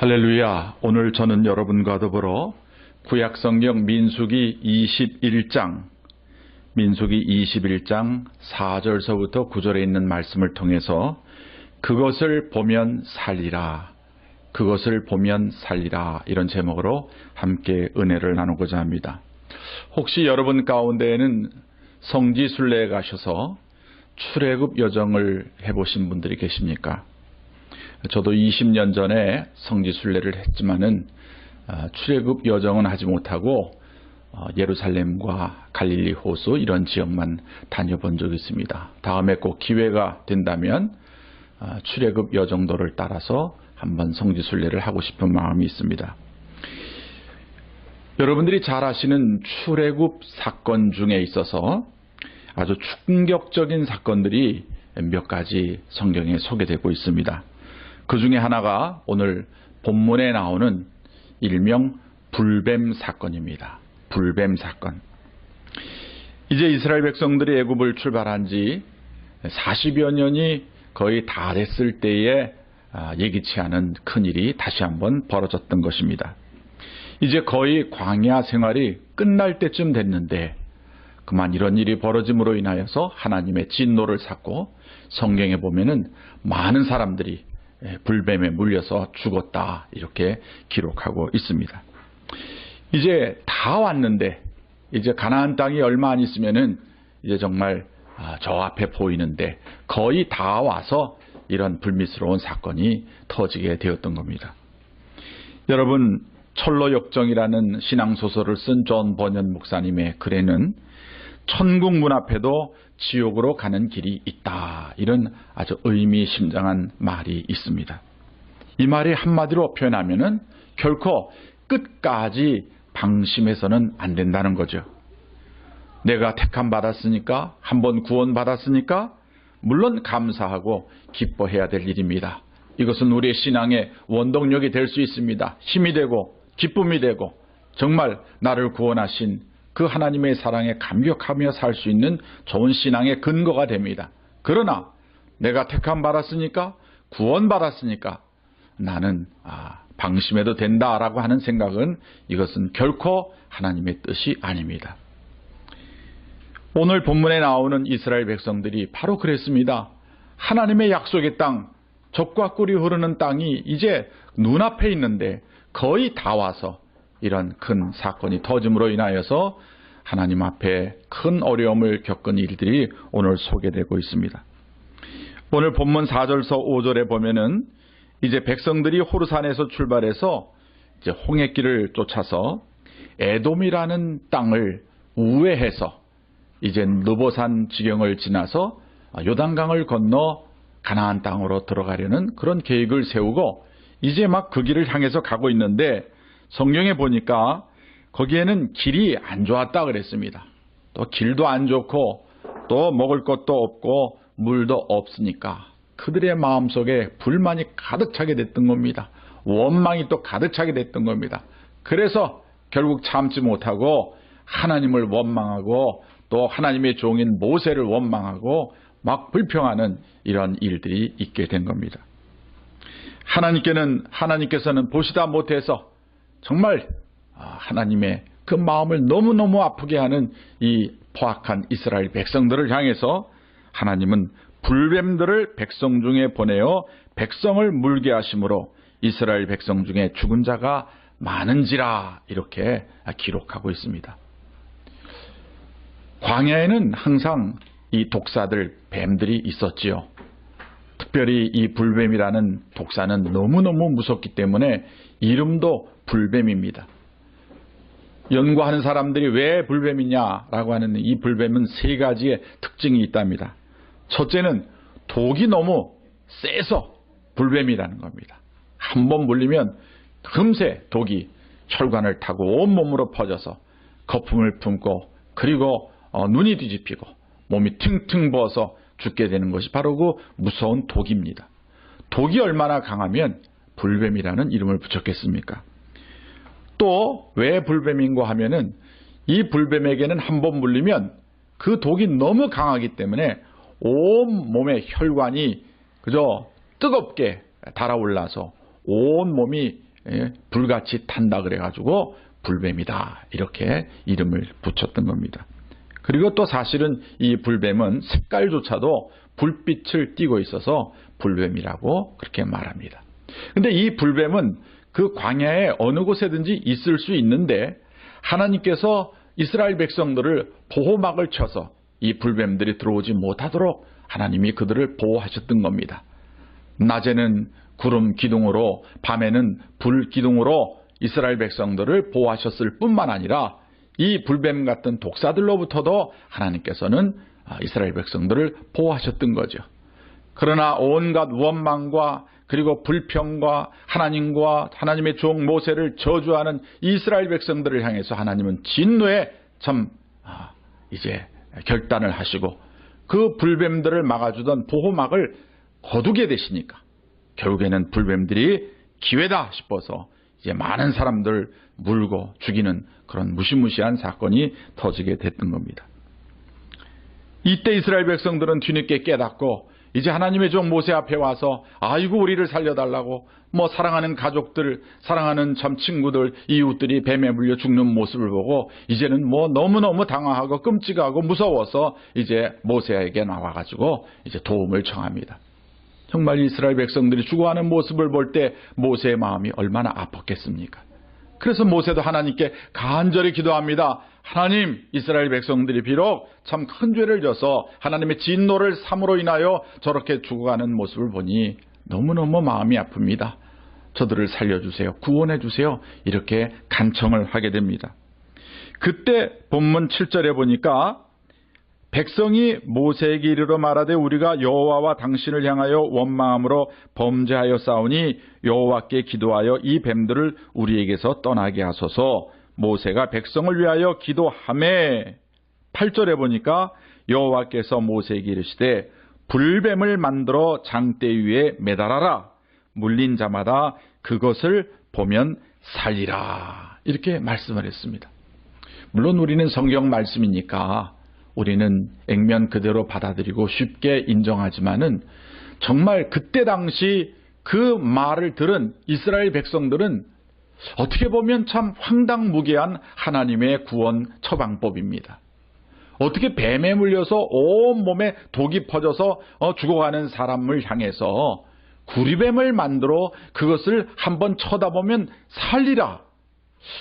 할렐루야. 오늘 저는 여러분과 더불어 구약성경 민수기 21장 4절서부터 9절에 있는 말씀을 통해서 그것을 보면 살리라, 그것을 보면 살리라, 이런 제목으로 함께 은혜를 나누고자 합니다. 혹시 여러분 가운데에는 성지순례에 가셔서 출애굽 여정을 해보신 분들이 계십니까? 저도 20년 전에 성지순례를 했지만은 출애굽 여정은 하지 못하고 예루살렘과 갈릴리 호수 이런 지역만 다녀본 적이 있습니다. 다음에 꼭 기회가 된다면 출애굽 여정도를 따라서 한번 성지순례를 하고 싶은 마음이 있습니다. 여러분들이 잘 아시는 출애굽 사건 중에 있어서 아주 충격적인 사건들이 몇 가지 성경에 소개되고 있습니다. 그 중에 하나가 오늘 본문에 나오는 일명 불뱀 사건입니다. 불뱀 사건. 이제 이스라엘 백성들이 애굽을 출발한 지 40여 년이 거의 다 됐을 때에 예기치 않은 큰일이 다시 한번 벌어졌던 것입니다. 이제 거의 광야 생활이 끝날 때쯤 됐는데 그만 이런 일이 벌어짐으로 인하여서 하나님의 진노를 샀고, 성경에 보면은 많은 사람들이 불뱀에 물려서 죽었다, 이렇게 기록하고 있습니다. 이제 다 왔는데, 이제 가나안 땅이 얼마 안 있으면은 이제 정말 저 앞에 보이는데 거의 다 와서 이런 불미스러운 사건이 터지게 되었던 겁니다. 여러분, 철로역정이라는 신앙소설을 쓴 존 버년 목사님의 글에는 천국 문 앞에도 지옥으로 가는 길이 있다, 이런 아주 의미심장한 말이 있습니다. 이 말이 한마디로 표현하면은 결코 끝까지 방심해서는 안 된다는 거죠. 내가 택함 받았으니까, 한번 구원 받았으니까 물론 감사하고 기뻐해야 될 일입니다. 이것은 우리의 신앙의 원동력이 될 수 있습니다. 힘이 되고 기쁨이 되고 정말 나를 구원하신 그 하나님의 사랑에 감격하며 살 수 있는 좋은 신앙의 근거가 됩니다. 그러나 내가 택함 받았으니까, 구원 받았으니까 나는 방심해도 된다라고 하는 생각은, 이것은 결코 하나님의 뜻이 아닙니다. 오늘 본문에 나오는 이스라엘 백성들이 바로 그랬습니다. 하나님의 약속의 땅, 젖과 꿀이 흐르는 땅이 이제 눈앞에 있는데 거의 다 와서 이런 큰 사건이 터짐으로 인하여서 하나님 앞에 큰 어려움을 겪은 일들이 오늘 소개되고 있습니다. 오늘 본문 4절서 5절에 보면은 이제 백성들이 호르산에서 출발해서 이제 홍해길을 쫓아서 에돔이라는 땅을 우회해서 이제 느보산 지경을 지나서 요단강을 건너 가나안 땅으로 들어가려는 그런 계획을 세우고 이제 막 그 길을 향해서 가고 있는데, 성경에 보니까 거기에는 길이 안 좋았다 그랬습니다. 또 길도 안 좋고 또 먹을 것도 없고 물도 없으니까 그들의 마음속에 불만이 가득 차게 됐던 겁니다. 원망이 또 가득 차게 됐던 겁니다. 그래서 결국 참지 못하고 하나님을 원망하고 또 하나님의 종인 모세를 원망하고 막 불평하는 이런 일들이 있게 된 겁니다. 하나님께서는 보시다 못해서 정말 하나님의 그 마음을 너무너무 아프게 하는 이 포악한 이스라엘 백성들을 향해서 하나님은 불뱀들을 백성 중에 보내어 백성을 물게 하심으로 이스라엘 백성 중에 죽은 자가 많은지라, 이렇게 기록하고 있습니다. 광야에는 항상 이 독사들, 뱀들이 있었지요. 특별히 이 불뱀이라는 독사는 너무너무 무섭기 때문에 이름도 불뱀입니다. 연구하는 사람들이 왜 불뱀이냐라고 하는, 이 불뱀은 세 가지의 특징이 있답니다. 첫째는 독이 너무 세서 불뱀이라는 겁니다. 한번 물리면 금세 독이 혈관을 타고 온몸으로 퍼져서 거품을 품고, 그리고 눈이 뒤집히고 몸이 퉁퉁 부어서 죽게 되는 것이 바로 그 무서운 독입니다. 독이 얼마나 강하면 불뱀이라는 이름을 붙였겠습니까? 또 왜 불뱀인가 하면은 이 불뱀에게는 한번 물리면 그 독이 너무 강하기 때문에 온 몸의 혈관이 그저 뜨겁게 달아올라서 온 몸이 불같이 탄다 그래가지고 불뱀이다 이렇게 이름을 붙였던 겁니다. 그리고 또 사실은 이 불뱀은 색깔조차도 불빛을 띠고 있어서 불뱀이라고 그렇게 말합니다. 근데 이 불뱀은 그 광야에 어느 곳에든지 있을 수 있는데 하나님께서 이스라엘 백성들을 보호막을 쳐서 이 불뱀들이 들어오지 못하도록 하나님이 그들을 보호하셨던 겁니다. 낮에는 구름 기둥으로, 밤에는 불 기둥으로 이스라엘 백성들을 보호하셨을 뿐만 아니라 이 불뱀 같은 독사들로부터도 하나님께서는 이스라엘 백성들을 보호하셨던 거죠. 그러나 온갖 원망과 그리고 불평과 하나님과 하나님의 종 모세를 저주하는 이스라엘 백성들을 향해서 하나님은 진노에 이제 결단을 하시고 그 불뱀들을 막아주던 보호막을 거두게 되시니까 결국에는 불뱀들이 기회다 싶어서 이제 많은 사람들 물고 죽이는 그런 무시무시한 사건이 터지게 됐던 겁니다. 이때 이스라엘 백성들은 뒤늦게 깨닫고 이제 하나님의 종 모세 앞에 와서 아이고 우리를 살려달라고 사랑하는 가족들, 사랑하는 참 친구들, 이웃들이 뱀에 물려 죽는 모습을 보고 이제는 너무너무 당황하고 끔찍하고 무서워서 이제 모세에게 나와가지고 이제 도움을 청합니다. 정말 이스라엘 백성들이 죽어가는 모습을 볼 때 모세의 마음이 얼마나 아팠겠습니까? 그래서 모세도 하나님께 간절히 기도합니다. 하나님, 이스라엘 백성들이 비록 참 큰 죄를 져서 하나님의 진노를 삼으로 인하여 저렇게 죽어가는 모습을 보니 너무너무 마음이 아픕니다. 저들을 살려주세요. 구원해 주세요. 이렇게 간청을 하게 됩니다. 그때 본문 7절에 보니까 백성이 모세에게 이르러 말하되 우리가 여호와와 당신을 향하여 원망함으로 범죄하여 싸우니 여호와께 기도하여 이 뱀들을 우리에게서 떠나게 하소서. 모세가 백성을 위하여 기도하매 8절에 보니까 여호와께서 모세에게 이르시되 불뱀을 만들어 장대 위에 매달아라. 물린 자마다 그것을 보면 살리라. 이렇게 말씀을 했습니다. 물론 우리는 성경 말씀이니까 우리는 액면 그대로 받아들이고 쉽게 인정하지만은 정말 그때 당시 그 말을 들은 이스라엘 백성들은 어떻게 보면 참 황당무계한 하나님의 구원 처방법입니다. 어떻게 뱀에 물려서 온몸에 독이 퍼져서 죽어가는 사람을 향해서 구리뱀을 만들어 그것을 한번 쳐다보면 살리라.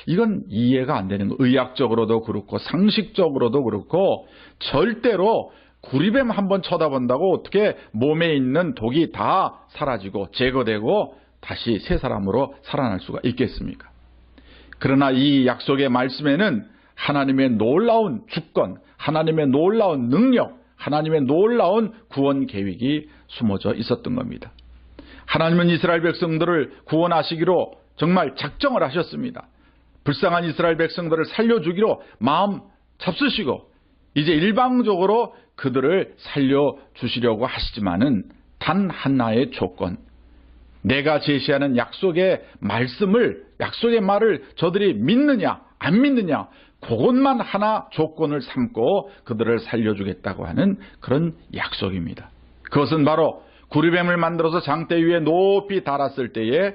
이건 이해가 안 되는 거예요. 의학적으로도 그렇고 상식적으로도 그렇고 절대로 구리뱀 한번 쳐다본다고 어떻게 몸에 있는 독이 다 사라지고 제거되고 다시 새 사람으로 살아날 수가 있겠습니까? 그러나 이 약속의 말씀에는 하나님의 놀라운 주권, 하나님의 놀라운 능력, 하나님의 놀라운 구원 계획이 숨어져 있었던 겁니다. 하나님은 이스라엘 백성들을 구원하시기로 정말 작정을 하셨습니다. 불쌍한 이스라엘 백성들을 살려주기로 마음 잡수시고 이제 일방적으로 그들을 살려주시려고 하시지만은 단 하나의 조건, 내가 제시하는 약속의 말씀을, 약속의 말을 저들이 믿느냐 안 믿느냐, 그것만 하나 조건을 삼고 그들을 살려주겠다고 하는 그런 약속입니다. 그것은 바로 구리뱀을 만들어서 장대 위에 높이 달았을 때에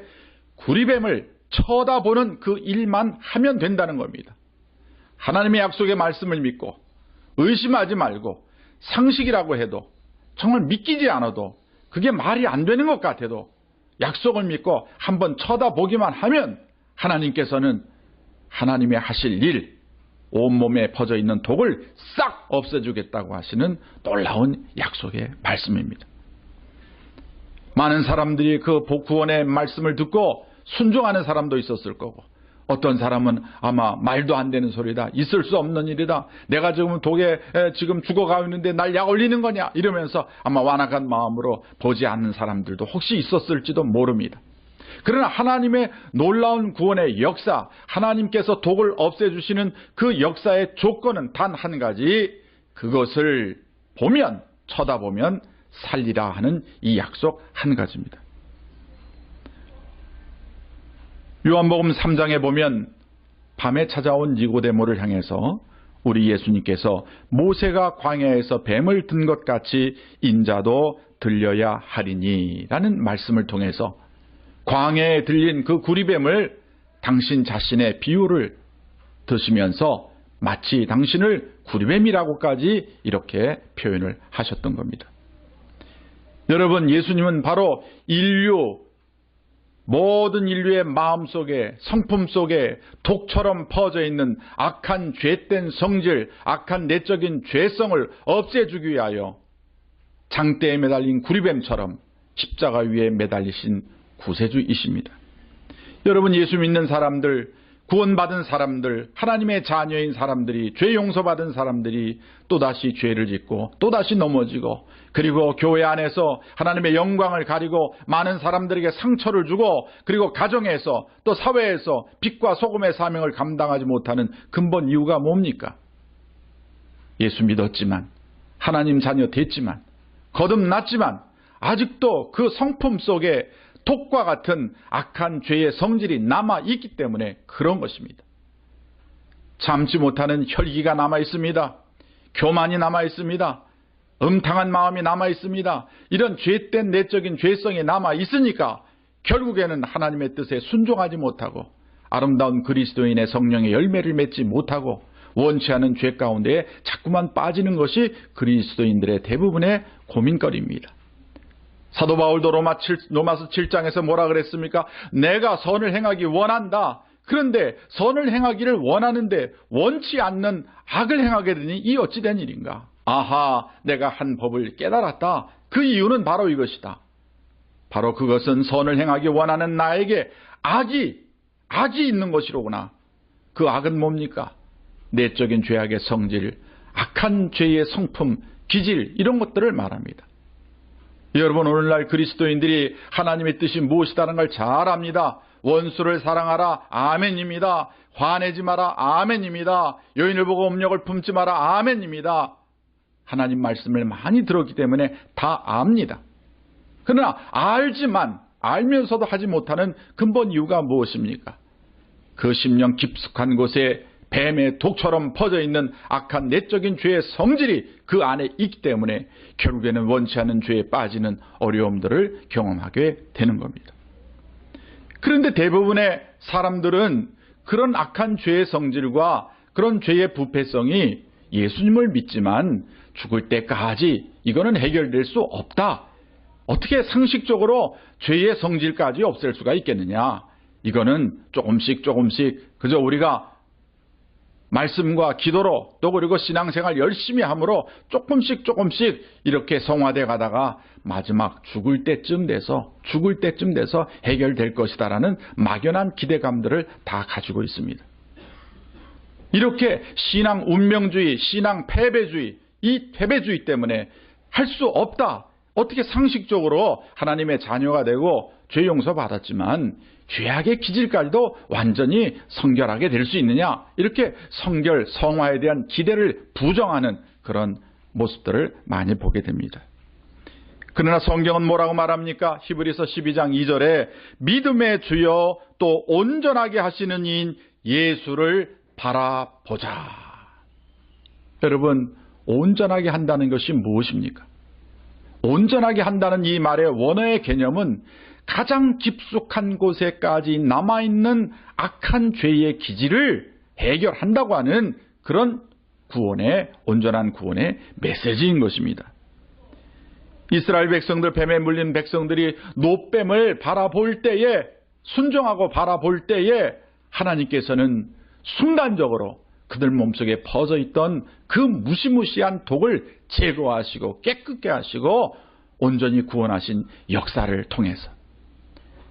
구리뱀을 쳐다보는 그 일만 하면 된다는 겁니다. 하나님의 약속의 말씀을 믿고 의심하지 말고 상식이라고 해도 정말 믿기지 않아도 그게 말이 안 되는 것 같아도 약속을 믿고 한번 쳐다보기만 하면 하나님께서는 하나님의 하실 일, 온몸에 퍼져 있는 독을 싹 없애주겠다고 하시는 놀라운 약속의 말씀입니다. 많은 사람들이 그 구원의 말씀을 듣고 순종하는 사람도 있었을 거고, 어떤 사람은 아마 말도 안 되는 소리다, 있을 수 없는 일이다, 내가 지금 독에 지금 죽어가고 있는데 날 약 올리는 거냐 이러면서 아마 완악한 마음으로 보지 않는 사람들도 혹시 있었을지도 모릅니다. 그러나 하나님의 놀라운 구원의 역사, 하나님께서 독을 없애주시는 그 역사의 조건은 단 한 가지, 그것을 보면, 쳐다보면 살리라 하는 이 약속 한 가지입니다. 요한복음 3장에 보면 밤에 찾아온 니고데모를 향해서 우리 예수님께서 모세가 광야에서 뱀을 든 것 같이 인자도 들려야 하리니 라는 말씀을 통해서 광야에 들린 그 구리뱀을 당신 자신의 비유를 드시면서 마치 당신을 구리뱀이라고까지 이렇게 표현을 하셨던 겁니다. 여러분, 예수님은 바로 모든 인류의 마음속에, 성품 속에 독처럼 퍼져 있는 악한 죄된 성질, 악한 내적인 죄성을 없애주기 위하여 장대에 매달린 구리뱀처럼 십자가 위에 매달리신 구세주이십니다. 여러분, 예수 믿는 사람들, 구원받은 사람들, 하나님의 자녀인 사람들이, 죄 용서받은 사람들이 또다시 죄를 짓고 또다시 넘어지고, 그리고 교회 안에서 하나님의 영광을 가리고 많은 사람들에게 상처를 주고, 그리고 가정에서 또 사회에서 빛과 소금의 사명을 감당하지 못하는 근본 이유가 뭡니까? 예수 믿었지만, 하나님 자녀 됐지만, 거듭났지만 아직도 그 성품 속에 독과 같은 악한 죄의 성질이 남아있기 때문에 그런 것입니다. 참지 못하는 혈기가 남아있습니다. 교만이 남아있습니다. 음탕한 마음이 남아있습니다. 이런 죄된 내적인 죄성이 남아있으니까 결국에는 하나님의 뜻에 순종하지 못하고 아름다운 그리스도인의 성령의 열매를 맺지 못하고 원치 않은 죄 가운데에 자꾸만 빠지는 것이 그리스도인들의 대부분의 고민거리입니다. 사도 바울도 로마서 7장에서 뭐라 그랬습니까? 내가 선을 행하기 원한다. 그런데 선을 행하기를 원하는데 원치 않는 악을 행하게 되니 이 어찌 된 일인가? 아하, 내가 한 법을 깨달았다. 그 이유는 바로 이것이다. 바로 그것은 선을 행하기 원하는 나에게 악이 있는 것이로구나. 그 악은 뭡니까? 내적인 죄악의 성질, 악한 죄의 성품, 기질, 이런 것들을 말합니다. 여러분, 오늘날 그리스도인들이 하나님의 뜻이 무엇이다는 걸 잘 압니다. 원수를 사랑하라, 아멘입니다. 화내지 마라, 아멘입니다. 여인을 보고 음욕을 품지 마라, 아멘입니다. 하나님 말씀을 많이 들었기 때문에 다 압니다. 그러나 알면서도 하지 못하는 근본 이유가 무엇입니까? 그 심령 깊숙한 곳에 뱀의 독처럼 퍼져 있는 악한 내적인 죄의 성질이 그 안에 있기 때문에 결국에는 원치 않는 죄에 빠지는 어려움들을 경험하게 되는 겁니다. 그런데 대부분의 사람들은 그런 악한 죄의 성질과 그런 죄의 부패성이 예수님을 믿지만 죽을 때까지 이거는 해결될 수 없다. 어떻게 상식적으로 죄의 성질까지 없앨 수가 있겠느냐. 이거는 조금씩 그저 우리가 말씀과 기도로 또 그리고 신앙생활 열심히 함으로 조금씩 이렇게 성화돼 가다가 마지막 죽을 때쯤 돼서 해결될 것이다라는 막연한 기대감들을 다 가지고 있습니다. 이렇게 신앙 운명주의, 신앙 패배주의, 이 패배주의 때문에 할 수 없다. 어떻게 상식적으로 하나님의 자녀가 되고 죄 용서 받았지만 죄악의 기질까지도 완전히 성결하게 될 수 있느냐, 이렇게 성결, 성화에 대한 기대를 부정하는 그런 모습들을 많이 보게 됩니다. 그러나 성경은 뭐라고 말합니까? 히브리서 12장 2절에 믿음의 주여 또 온전하게 하시는 이인 예수를 바라보자. 여러분, 온전하게 한다는 것이 무엇입니까? 온전하게 한다는 이 말의 원어의 개념은 가장 깊숙한 곳에까지 남아있는 악한 죄의 기질을 해결한다고 하는 그런 온전한 구원의 메시지인 것입니다. 이스라엘 백성들, 뱀에 물린 백성들이 노뱀을 바라볼 때에, 순종하고 바라볼 때에 하나님께서는 순간적으로 그들 몸속에 퍼져 있던 그 무시무시한 독을 제거하시고 깨끗게 하시고 온전히 구원하신 역사를 통해서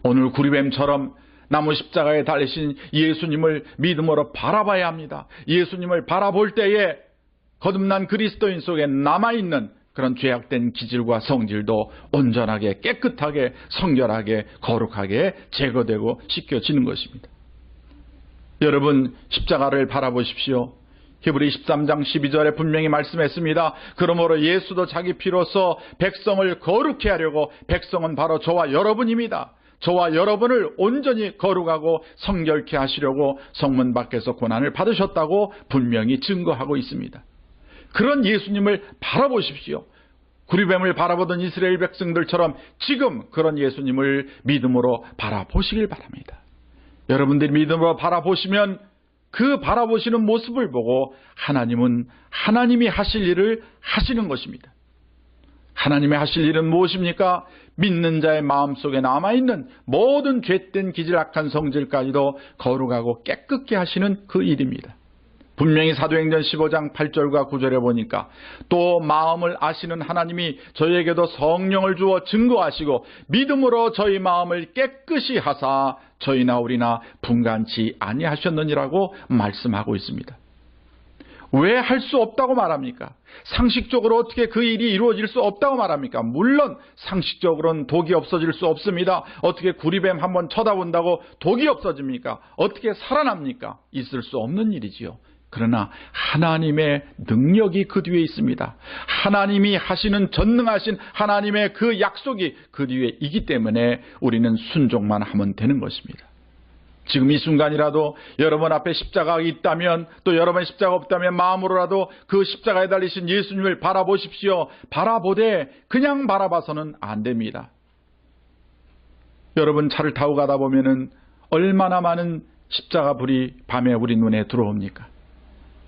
오늘 구리뱀처럼 나무 십자가에 달리신 예수님을 믿음으로 바라봐야 합니다. 예수님을 바라볼 때에 거듭난 그리스도인 속에 남아있는 그런 죄악된 기질과 성질도 온전하게 깨끗하게 성결하게 거룩하게 제거되고 씻겨지는 것입니다. 여러분, 십자가를 바라보십시오. 히브리 13장 12절에 분명히 말씀했습니다. 그러므로 예수도 자기 피로써 백성을 거룩해 하려고, 백성은 바로 저와 여러분입니다. 저와 여러분을 온전히 거룩하고 성결케 하시려고 성문 밖에서 고난을 받으셨다고 분명히 증거하고 있습니다. 그런 예수님을 바라보십시오. 구리뱀을 바라보던 이스라엘 백성들처럼 지금 그런 예수님을 믿음으로 바라보시길 바랍니다. 여러분들이 믿음으로 바라보시면 그 바라보시는 모습을 보고 하나님은 하나님이 하실 일을 하시는 것입니다. 하나님의 하실 일은 무엇입니까? 믿는 자의 마음속에 남아있는 모든 죄된 기질악한 성질까지도 거룩하고 깨끗게 하시는 그 일입니다. 분명히 사도행전 15장 8절과 9절에 보니까 또 마음을 아시는 하나님이 저희에게도 성령을 주어 증거하시고 믿음으로 저희 마음을 깨끗이 하사 저희나 우리나 분간치 아니하셨느니라고 말씀하고 있습니다. 왜 할 수 없다고 말합니까? 상식적으로 어떻게 그 일이 이루어질 수 없다고 말합니까? 물론 상식적으로는 독이 없어질 수 없습니다. 어떻게 구리뱀 한번 쳐다본다고 독이 없어집니까? 어떻게 살아납니까? 있을 수 없는 일이지요. 그러나 하나님의 능력이 그 뒤에 있습니다. 하나님이 하시는 전능하신 하나님의 그 약속이 그 뒤에 있기 때문에 우리는 순종만 하면 되는 것입니다. 지금 이 순간이라도 여러분 앞에 십자가가 있다면, 또 여러분 십자가 없다면 마음으로라도 그 십자가에 달리신 예수님을 바라보십시오. 바라보되 그냥 바라봐서는 안 됩니다. 여러분 차를 타고 가다 보면은 얼마나 많은 십자가 불이 밤에 우리 눈에 들어옵니까?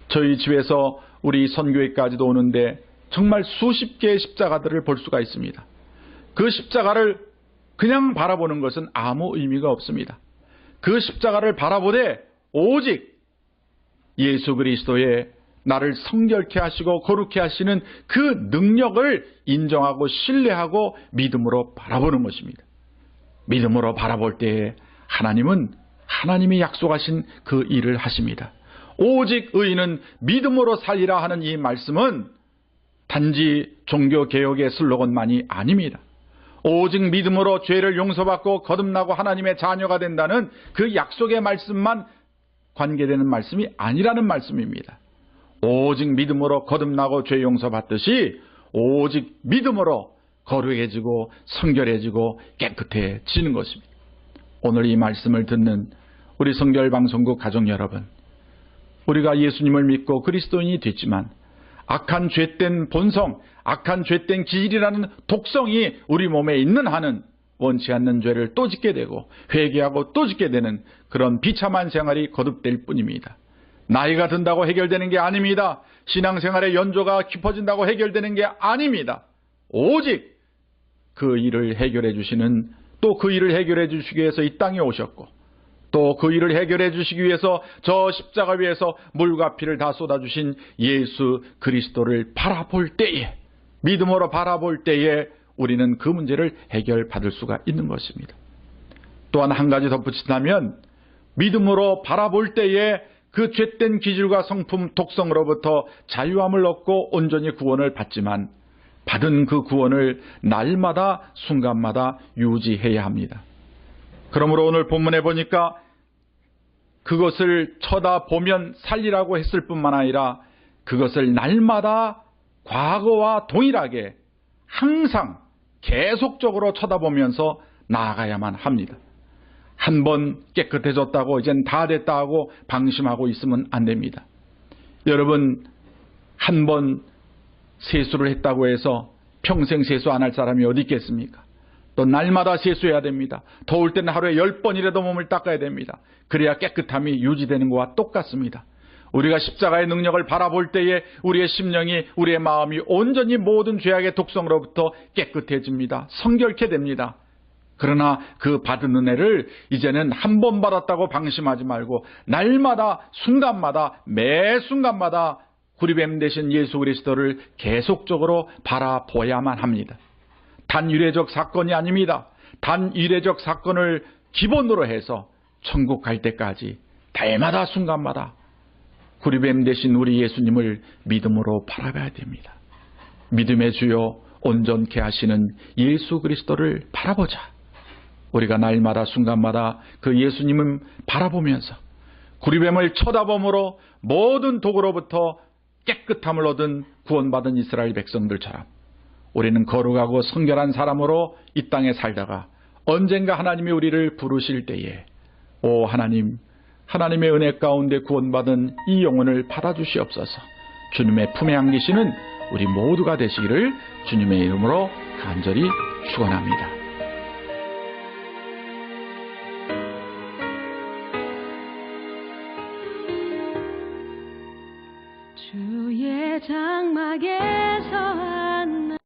저희 집에서 우리 선교회까지도 오는데 정말 수십 개의 십자가들을 볼 수가 있습니다. 그 십자가를 그냥 바라보는 것은 아무 의미가 없습니다. 그 십자가를 바라보되 오직 예수 그리스도의 나를 성결케 하시고 거룩케 하시는 그 능력을 인정하고 신뢰하고 믿음으로 바라보는 것입니다. 믿음으로 바라볼 때에 하나님은 하나님이 약속하신 그 일을 하십니다. 오직 의인은 믿음으로 살리라 하는 이 말씀은 단지 종교개혁의 슬로건만이 아닙니다. 오직 믿음으로 죄를 용서받고 거듭나고 하나님의 자녀가 된다는 그 약속의 말씀만 관계되는 말씀이 아니라는 말씀입니다. 오직 믿음으로 거듭나고 죄 용서받듯이 오직 믿음으로 거룩해지고 성결해지고 깨끗해지는 것입니다. 오늘 이 말씀을 듣는 우리 성결방송국 가족 여러분, 우리가 예수님을 믿고 그리스도인이 됐지만 악한 죄된 본성, 악한 죄된 기질이라는 독성이 우리 몸에 있는 한은 원치 않는 죄를 또 짓게 되고 회개하고 또 짓게 되는 그런 비참한 생활이 거듭될 뿐입니다. 나이가 든다고 해결되는 게 아닙니다. 신앙생활의 연조가 깊어진다고 해결되는 게 아닙니다. 오직 그 일을 해결해 주시는, 또 그 일을 해결해 주시기 위해서 이 땅에 오셨고 또 그 일을 해결해 주시기 위해서 저 십자가 위에서 물과 피를 다 쏟아주신 예수 그리스도를 바라볼 때에, 믿음으로 바라볼 때에 우리는 그 문제를 해결받을 수가 있는 것입니다. 또한 한 가지 덧붙인다면 믿음으로 바라볼 때에 그 죄된 기질과 성품 독성으로부터 자유함을 얻고 온전히 구원을 받지만 받은 그 구원을 날마다 순간마다 유지해야 합니다. 그러므로 오늘 본문에 보니까 그것을 쳐다보면 살리라고 했을 뿐만 아니라 그것을 날마다 과거와 동일하게 항상 계속적으로 쳐다보면서 나아가야만 합니다. 한 번 깨끗해졌다고 이젠 다 됐다 하고 방심하고 있으면 안 됩니다. 여러분, 한 번 세수를 했다고 해서 평생 세수 안 할 사람이 어디 있겠습니까? 또 날마다 세수해야 됩니다. 더울 때는 하루에 10번이라도 몸을 닦아야 됩니다. 그래야 깨끗함이 유지되는 것과 똑같습니다. 우리가 십자가의 능력을 바라볼 때에 우리의 심령이, 우리의 마음이 온전히 모든 죄악의 독성으로부터 깨끗해집니다. 성결케 됩니다. 그러나 그 받은 은혜를 이제는 한 번 받았다고 방심하지 말고 날마다 순간마다 매 순간마다 구리뱀 되신 예수 그리스도를 계속적으로 바라보야만 합니다. 단일회적 사건이 아닙니다. 단일회적 사건을 기본으로 해서 천국 갈 때까지 달마다 순간마다 구리뱀 되신 우리 예수님을 믿음으로 바라봐야 됩니다. 믿음의 주요 온전케 하시는 예수 그리스도를 바라보자. 우리가 날마다 순간마다 그 예수님을 바라보면서 구리뱀을 쳐다봄으로 모든 독으로부터 깨끗함을 얻은 구원받은 이스라엘 백성들처럼 우리는 거룩하고 성결한 사람으로 이 땅에 살다가 언젠가 하나님이 우리를 부르실 때에 오 하나님, 하나님의 은혜 가운데 구원받은 이 영혼을 받아주시옵소서. 주님의 품에 안기시는 우리 모두가 되시기를 주님의 이름으로 간절히 축원합니다. 주의 장막에서